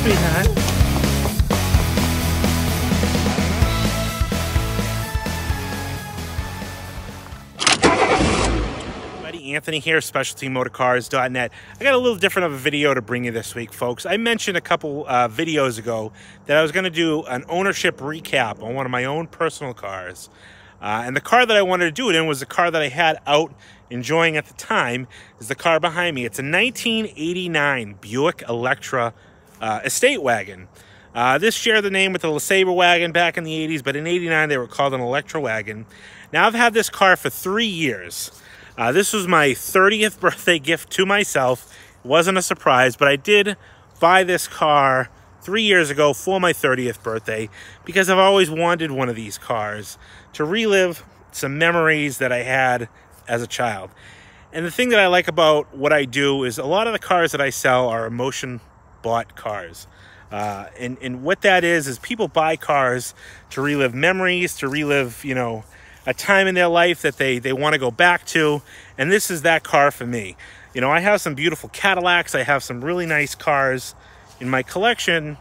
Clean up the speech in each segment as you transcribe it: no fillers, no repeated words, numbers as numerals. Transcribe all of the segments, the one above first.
sweetheart. Anthony here, specialtymotorcars.net. I got a little different of a video to bring you this week, folks. I mentioned a couple videos ago that I was going to do an ownership recap on one of my own personal cars. And the car that I wanted to do it in was the car that I had out enjoying at the time, is the car behind me. It's a 1989 Buick Electra Estate wagon. This shared the name with the LeSabre wagon back in the 80s, but in 89 they were called an Electra wagon. Now I've had this car for 3 years. This was my 30th birthday gift to myself. It wasn't a surprise, but I did buy this car 3 years ago for my 30th birthday because I've always wanted one of these cars to relive some memories that I had as a child. And the thing that I like about what I do is a lot of the cars that I sell are emotion bought cars. And what that is people buy cars to relive memories, to relive, you know, a time in their life that they want to go back to, and this is that car for me. You know, I have some beautiful Cadillacs. I have some really nice cars in my collection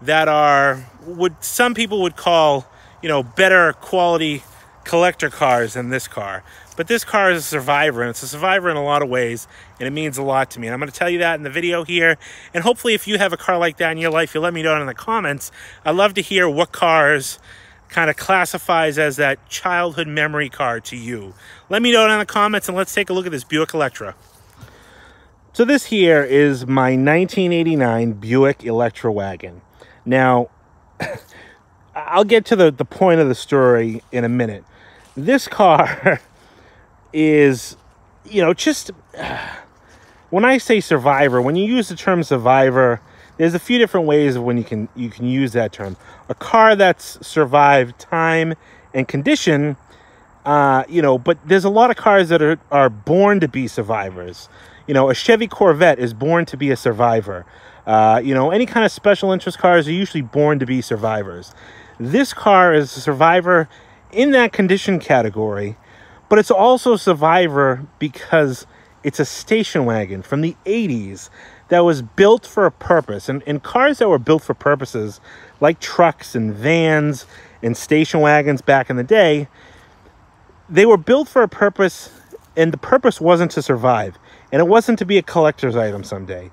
that are what some people would call, you know, better quality collector cars than this car. But this car is a survivor, and it's a survivor in a lot of ways, and it means a lot to me. And I'm going to tell you that in the video here, and hopefully if you have a car like that in your life, you'll let me know in the comments. I'd love to hear what cars kind of classifies as that childhood memory car to you. Let me know in the comments, and let's take a look at this Buick Electra. So this here is my 1989 Buick Electra wagon. Now, I'll get to the point of the story in a minute. This car is, you know, just when I say survivor, when you use the term survivor, there's a few different ways of when you can use that term. A car that's survived time and condition, you know, but there's a lot of cars that are born to be survivors. You know, a Chevy Corvette is born to be a survivor. You know, any kind of special interest cars are usually born to be survivors. This car is a survivor in that condition category, but it's also a survivor because it's a station wagon from the 80s that was built for a purpose. And cars that were built for purposes, like trucks and vans and station wagons back in the day, they were built for a purpose, and the purpose wasn't to survive. And it wasn't to be a collector's item someday.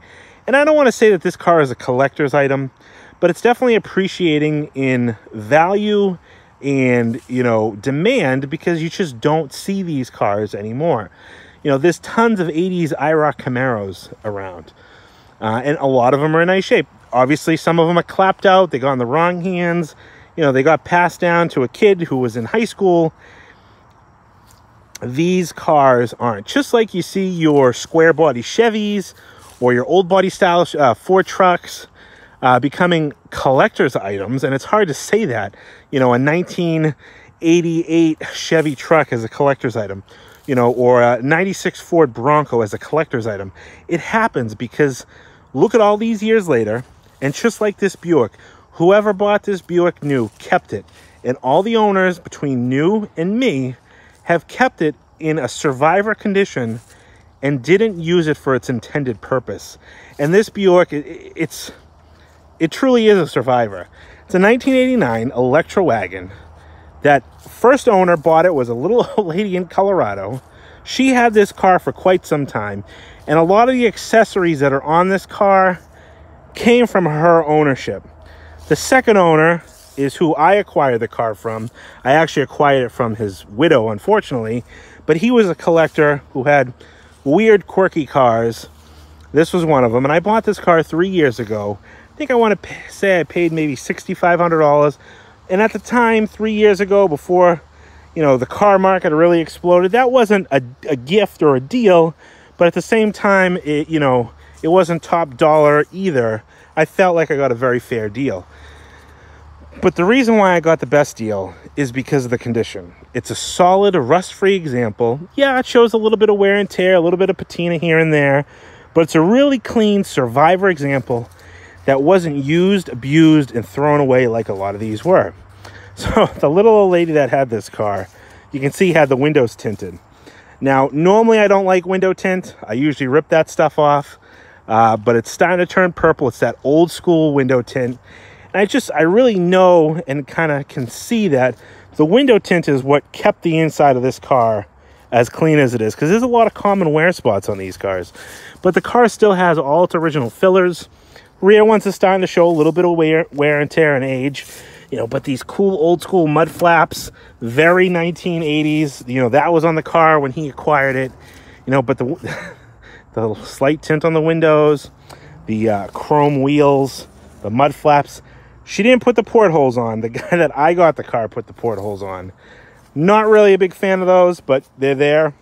And I don't want to say that this car is a collector's item, but it's definitely appreciating in value and, you know, demand, because you just don't see these cars anymore. You know, there's tons of 80s IROC Camaros around. And a lot of them are in nice shape. Obviously, some of them are clapped out. They got in the wrong hands. You know, they got passed down to a kid who was in high school. These cars aren't. Just like you see your square body Chevys or your old body style Ford trucks becoming collector's items. And it's hard to say that, you know, a 1988 Chevy truck is a collector's item, you know, or a 96 Ford Bronco as a collector's item. It happens because look at all these years later, and just like this Buick, whoever bought this Buick new kept it. And all the owners between new and me have kept it in a survivor condition and didn't use it for its intended purpose. And this Buick, it truly is a survivor. It's a 1989 Electra wagon. That first owner bought it was a little old lady in Colorado. She had this car for quite some time, and a lot of the accessories that are on this car came from her ownership. The second owner is who I acquired the car from. I actually acquired it from his widow, unfortunately, but he was a collector who had weird, quirky cars. This was one of them, and I bought this car 3 years ago. I think I want to say I paid maybe $6,500. And at the time, 3 years ago, before, you know, the car market really exploded, that wasn't a gift or a deal. But at the same time, you know, it wasn't top dollar either. I felt like I got a very fair deal. But the reason why I got the best deal is because of the condition. It's a solid, rust-free example. Yeah, it shows a little bit of wear and tear, a little bit of patina here and there. But it's a really clean survivor example that wasn't used, abused, and thrown away like a lot of these were. So the little old lady that had this car, you can see had the windows tinted. Now, normally I don't like window tint. I usually rip that stuff off. but it's starting to turn purple. It's that old school window tint. And I really know and kind of can see that the window tint is what kept the inside of this car as clean as it is, because there's a lot of common wear spots on these cars. But the car still has all its original fillers. Rear ones are starting to show a little bit of wear and tear and age, you know, but these cool old school mud flaps, very 1980s, you know, that was on the car when he acquired it, you know, but the slight tint on the windows, the chrome wheels, the mud flaps. She didn't put the portholes on. The guy that I got the car put the portholes on. Not really a big fan of those, but they're there.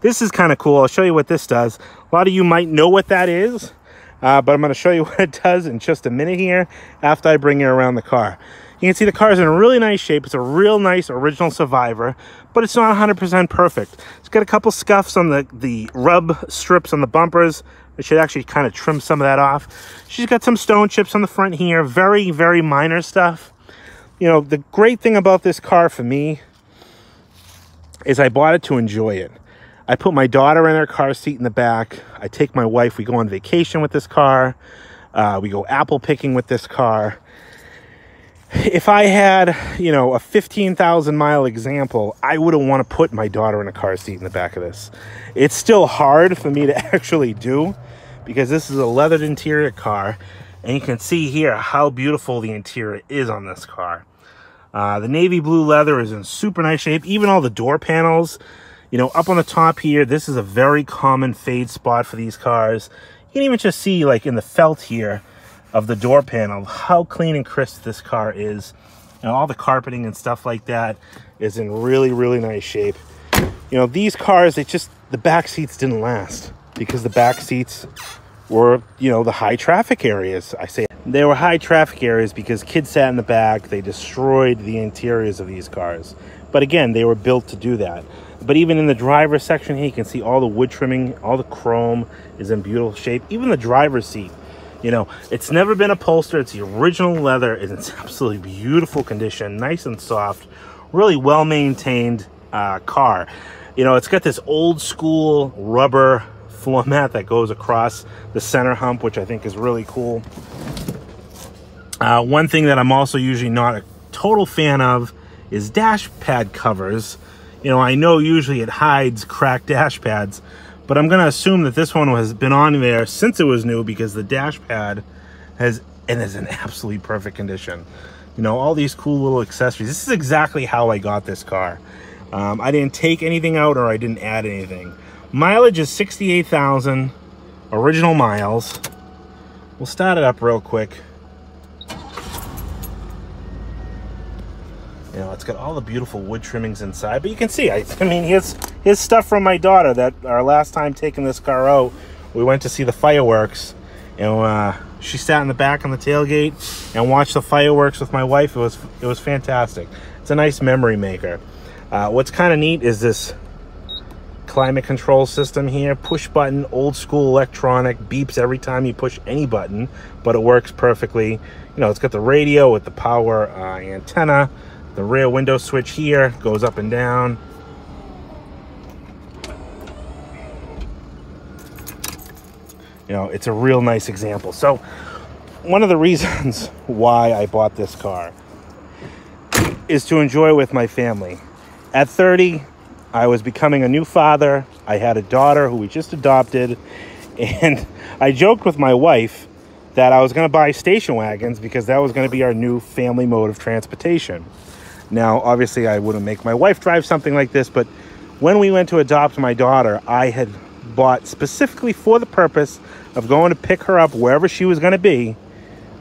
This is kind of cool. I'll show you what this does. A lot of you might know what that is, but I'm going to show you what it does in just a minute here after I bring you around the car. You can see the car is in a really nice shape. It's a real nice original Survivor, but it's not 100% perfect. It's got a couple scuffs on the rub strips on the bumpers. I should actually kind of trim some of that off. She's got some stone chips on the front here. Very, very minor stuff. You know, the great thing about this car for me is I bought it to enjoy it. I put my daughter in her car seat in the back. I take my wife. We go on vacation with this car. We go apple picking with this car. If I had, you know, a 15,000 mile example, I wouldn't want to put my daughter in a car seat in the back of this. It's still hard for me to actually do because this is a leathered interior car. And you can see here how beautiful the interior is on this car. The navy blue leather is in super nice shape. Even all the door panels, you know, up on the top here, this is a very common fade spot for these cars. You can even just see, like, in the felt here of the door panel, how clean and crisp this car is. And all the carpeting and stuff like that is in really, really nice shape. You know, these cars, the back seats didn't last because the back seats were, you know, the high traffic areas. I say they were high traffic areas because kids sat in the back. They destroyed the interiors of these cars. But again, they were built to do that. But even in the driver's section here, you can see all the wood trimming, all the chrome is in beautiful shape. Even the driver's seat, you know, it's never been upholstered. It's the original leather. It's absolutely beautiful condition, nice and soft, really well-maintained car. You know, it's got this old school rubber floor mat that goes across the center hump, which I think is really cool. One thing that I'm also usually not a total fan of is dash pad covers. You know, I know usually it hides cracked dash pads, but I'm going to assume that this one has been on there since it was new because the dash pad is in absolutely perfect condition. You know, all these cool little accessories. This is exactly how I got this car. I didn't take anything out or I didn't add anything. Mileage is 68,000 original miles. We'll start it up real quick. You know, it's got all the beautiful wood trimmings inside, but you can see, I mean, here's stuff from my daughter that our last time taking this car out, we went to see the fireworks, and she sat in the back on the tailgate and watched the fireworks with my wife. It was fantastic. It's a nice memory maker. What's kind of neat is this climate control system here, push button, old school electronic, beeps every time you push any button, but it works perfectly. You know, it's got the radio with the power antenna. The rear window switch here goes up and down. You know, it's a real nice example. So one of the reasons why I bought this car is to enjoy with my family. At 30, I was becoming a new father. I had a daughter who we just adopted, and I joked with my wife that I was going to buy station wagons because that was going to be our new family mode of transportation. Now, obviously, I wouldn't make my wife drive something like this, but when we went to adopt my daughter, I had bought specifically for the purpose of going to pick her up wherever she was going to be.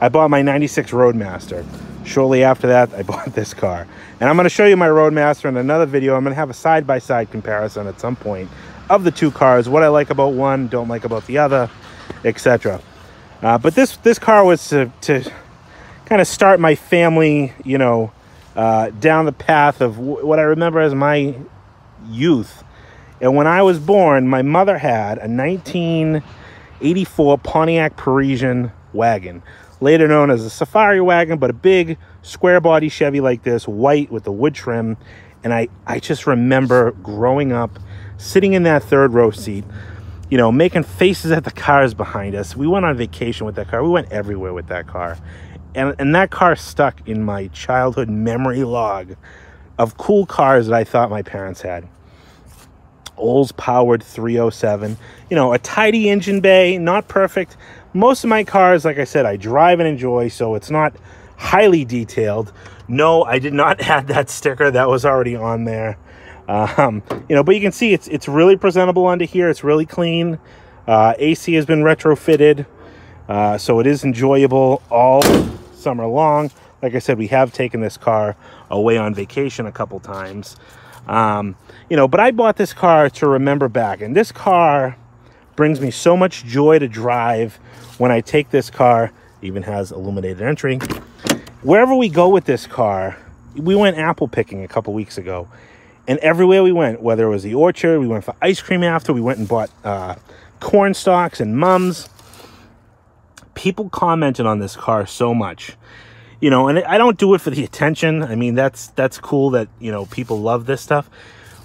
I bought my 96 Roadmaster. Shortly after that, I bought this car. And I'm going to show you my Roadmaster in another video. I'm going to have a side-by-side comparison at some point of the two cars, what I like about one, don't like about the other, etc. But this car was to kind of start my family, you know, down the path of what I remember as my youth. And when I was born, my mother had a 1984 Pontiac Parisian wagon, later known as a safari wagon, but a big square body Chevy like this, white with the wood trim. And I just remember growing up, sitting in that third row seat. you know, making faces at the cars behind us. We went on vacation with that car. We went everywhere with that car. And that car stuck in my childhood memory log of cool cars that I thought my parents had. Olds powered 307. You know, a tidy engine bay, not perfect. Most of my cars, like I said, I drive and enjoy, so it's not highly detailed. No, I did not add that sticker. That was already on there. You know, but you can see it's really presentable under here. It's really clean. AC has been retrofitted, so it is enjoyable all summer long. Like I said, we have taken this car away on vacation a couple times. You know, but I bought this car to remember back, and this car brings me so much joy to drive when I take this car. Even has illuminated entry. Wherever we go with this car, we went apple picking a couple weeks ago, and everywhere we went, whether it was the orchard, we went for ice cream after, we went and bought corn stalks and mums. People commented on this car so much, you know, and I don't do it for the attention. I mean, that's cool that, you know, people love this stuff.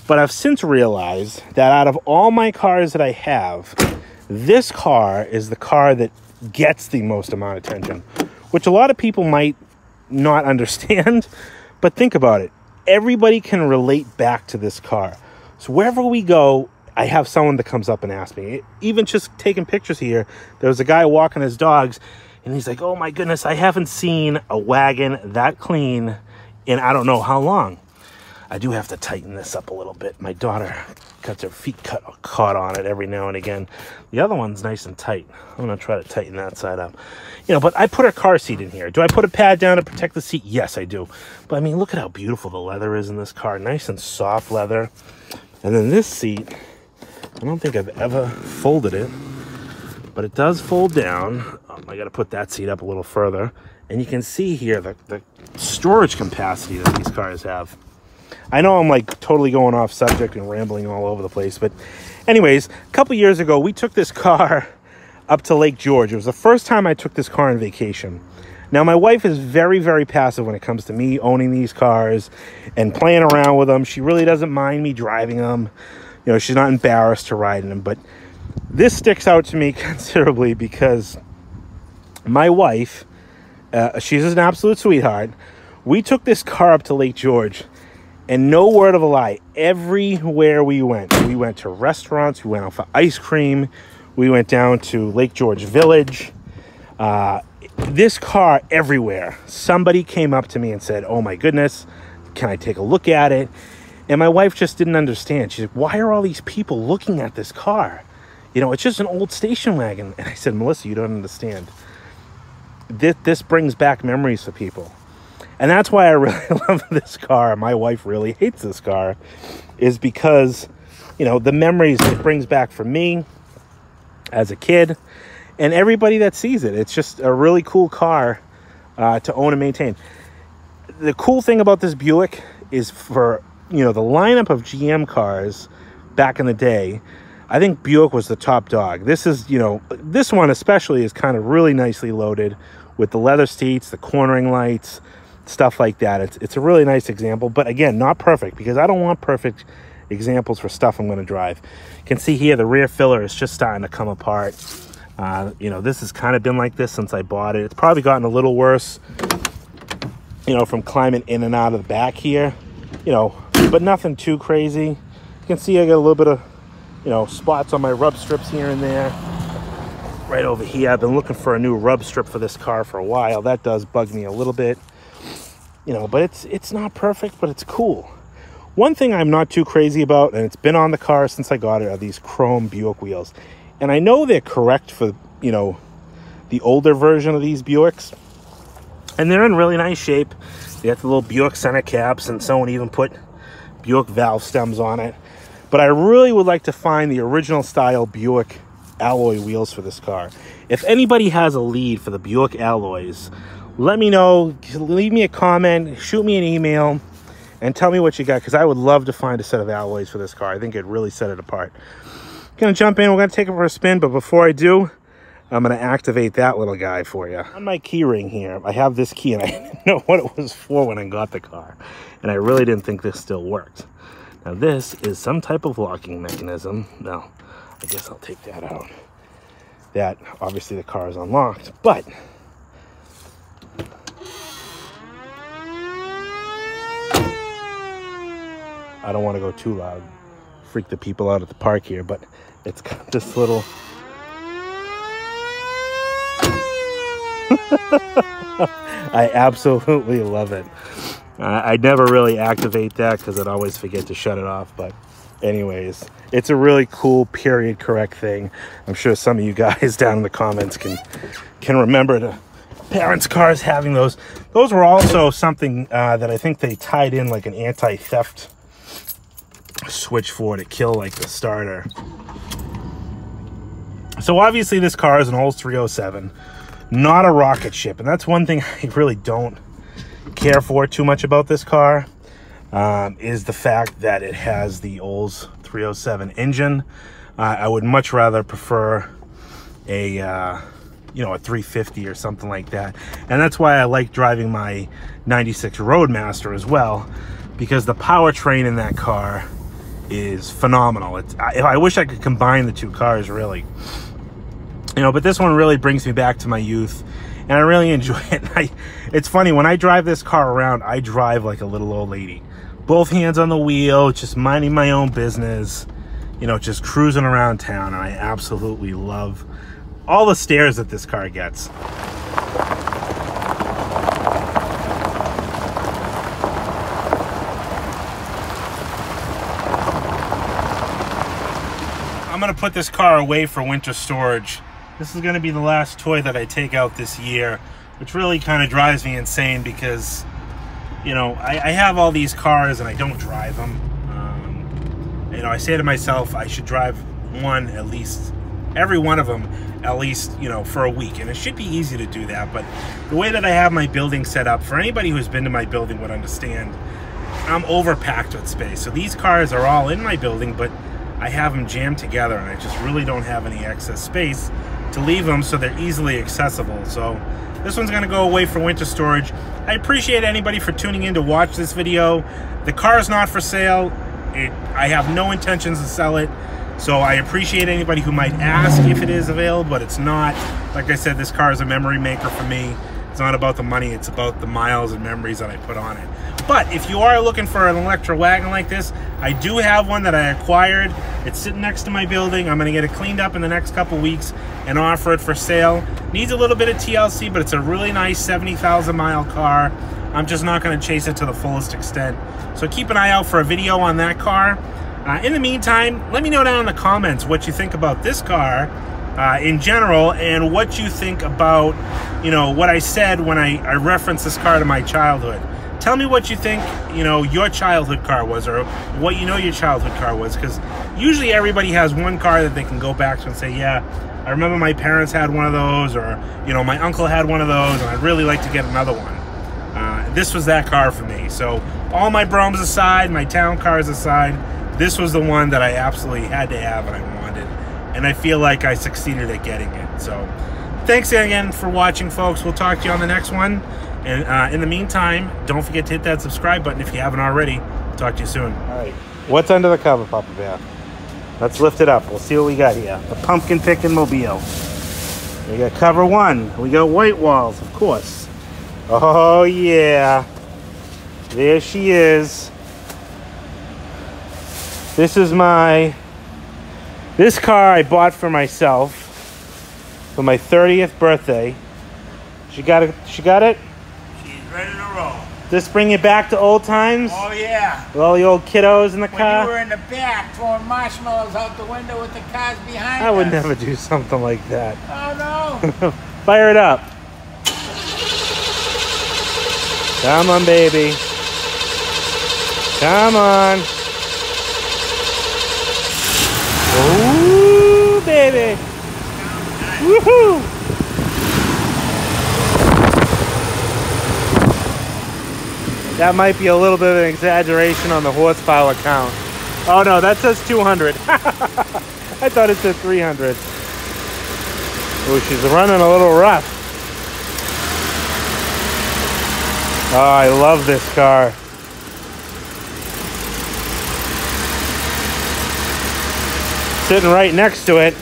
But I've since realized that out of all my cars that I have, this car is the car that gets the most amount of attention, which a lot of people might not understand. But think about it. Everybody can relate back to this car. So wherever we go, I have someone that comes up and asks me. Even just taking pictures here, there was a guy walking his dogs, and he's like, oh my goodness, I haven't seen a wagon that clean in I don't know how long. I do have to tighten this up a little bit. My daughter gets her feet caught on it every now and again. The other one's nice and tight. I'm going to try to tighten that side up. You know, but I put a car seat in here. Do I put a pad down to protect the seat? Yes, I do. But I mean, look at how beautiful the leather is in this car. Nice and soft leather. And then this seat, I don't think I've ever folded it, but it does fold down. I got to put that seat up a little further. And you can see here the storage capacity that these cars have. I know I'm like totally going off subject and rambling all over the place, but anyways, a couple years ago, we took this car up to Lake George. It was the first time I took this car on vacation. Now, my wife is very, very passive when it comes to me owning these cars and playing around with them. She really doesn't mind me driving them. You know, she's not embarrassed to ride in them, but this sticks out to me considerably because my wife, she's an absolute sweetheart. We took this car up to Lake George. And no word of a lie, everywhere we went to restaurants, we went out for ice cream, we went down to Lake George Village. This car, everywhere, somebody came up to me and said, oh my goodness, can I take a look at it? And my wife just didn't understand. She's like, why are all these people looking at this car? You know, it's just an old station wagon. And I said, Melissa, you don't understand. This brings back memories for people. And that's why I really love this car. My wife really hates this car, is because, you know, the memories it brings back for me as a kid and everybody that sees it. It's just a really cool car to own and maintain. The cool thing about this Buick is, for, you know, the lineup of GM cars back in the day, I think Buick was the top dog. This is, you know, this one especially is kind of really nicely loaded with the leather seats, the cornering lights, stuff like that. It's a really nice example, but again, not perfect, because I don't want perfect examples for stuff I'm going to drive. You can see here the rear filler is just starting to come apart. You know, this has kind of been like this since I bought it. It's probably gotten a little worse, you know, from climbing in and out of the back here, you know, but nothing too crazy. You can see I got a little bit of, you know, spots on my rub strips here and there. Right over here, I've been looking for a new rub strip for this car for a while. That does bug me a little bit. You know, but it's not perfect, but it's cool. One thing I'm not too crazy about, and it's been on the car since I got it, are these chrome Buick wheels. And I know they're correct for, you know, the older version of these Buicks. And they're in really nice shape. They have the little Buick center caps, and someone even put Buick valve stems on it. But I really would like to find the original style Buick alloy wheels for this car. If anybody has a lead for the Buick alloys, let me know. Leave me a comment, shoot me an email, and tell me what you got, because I would love to find a set of alloys for this car. I think it'd really set it apart. Gonna jump in, we're gonna take it for a spin, but before I do, I'm gonna activate that little guy for you. On my key ring here, I have this key, and I didn't know what it was for when I got the car, and I really didn't think this still worked. Now this is some type of locking mechanism. Now, I guess I'll take that out. That, obviously the car is unlocked, but I don't want to go too loud, freak the people out at the park here, but it's got this little I absolutely love it. I never really activate that because I'd always forget to shut it off, but anyways, it's a really cool period correct thing. I'm sure some of you guys down in the comments can remember the parents' cars having those. Those were also something that I think they tied in like an anti-theft switch for to kill like the starter. So obviously this car is an Olds 307, not a rocket ship, and that's one thing I really don't care for too much about this car, is the fact that it has the Olds 307 engine. I would much rather prefer a you know, a 350 or something like that, and that's why I like driving my 96 Roadmaster as well, because the powertrain in that car is phenomenal. I wish I could combine the two cars, really, you know, but this one really brings me back to my youth, and I really enjoy it. It's funny, when I drive this car around, I drive like a little old lady, both hands on the wheel, just minding my own business, you know, just cruising around town. And I absolutely love all the stairs that this car gets. I'm gonna put this car away for winter storage. This is gonna be the last toy that I take out this year, which really kind of drives me insane because, you know, I have all these cars and I don't drive them. You know, I say to myself, I should drive one at least, every one of them at least, you know, for a week, and it should be easy to do that. But the way that I have my building set up, for anybody who's been to my building would understand, I'm overpacked with space. So these cars are all in my building, but I have them jammed together, and I just really don't have any excess space to leave them, so they're easily accessible. So this one's gonna go away for winter storage. I appreciate anybody for tuning in to watch this video. The car is not for sale. I have no intentions to sell it, so I appreciate anybody who might ask if it is available, but it's not. Like I said, this car is a memory maker for me. It's not about the money, it's about the miles and memories that I put on it. But if you are looking for an Electra wagon like this, I do have one that I acquired. It's sitting next to my building. I'm gonna get it cleaned up in the next couple weeks and offer it for sale. Needs a little bit of TLC, but it's a really nice 70,000 mile car. I'm just not gonna chase it to the fullest extent. So keep an eye out for a video on that car. In the meantime, let me know down in the comments what you think about this car in general, and what you think about, you know, what I said when I referenced this car to my childhood. Tell me what you think, you know, your childhood car was, or what you know your childhood car was, because usually everybody has one car that they can go back to and say, yeah, I remember my parents had one of those, or, you know, my uncle had one of those, and I'd really like to get another one. This was that car for me. So all my Broms aside, my town cars aside, this was the one that I absolutely had to have and I wanted, and I feel like I succeeded at getting it. So thanks again for watching, folks. We'll talk to you on the next one, and in the meantime, don't forget to hit that subscribe button if you haven't already. Talk to you soon. All right, what's under the cover, Papa Bear? Let's lift it up. We'll see what we got here. The pumpkin picking mobile. We got cover one. We got white walls, of course. Oh yeah, there she is. This is this car I bought for myself for my 30th birthday. She got it? She's ready to roll. This bring you back to old times? Oh yeah. With all the old kiddos in the car? When you were in the back throwing marshmallows out the window with the cars behind us. I would never do something like that. Oh no. Fire it up. Come on, baby. Come on. Ooh, baby. Woohoo. That might be a little bit of an exaggeration on the horsepower count. Oh no, that says 200. I thought it said 300. Oh, she's running a little rough. Oh, I love this car. Sitting right next to it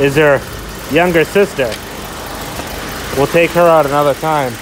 is her younger sister. We'll take her out another time.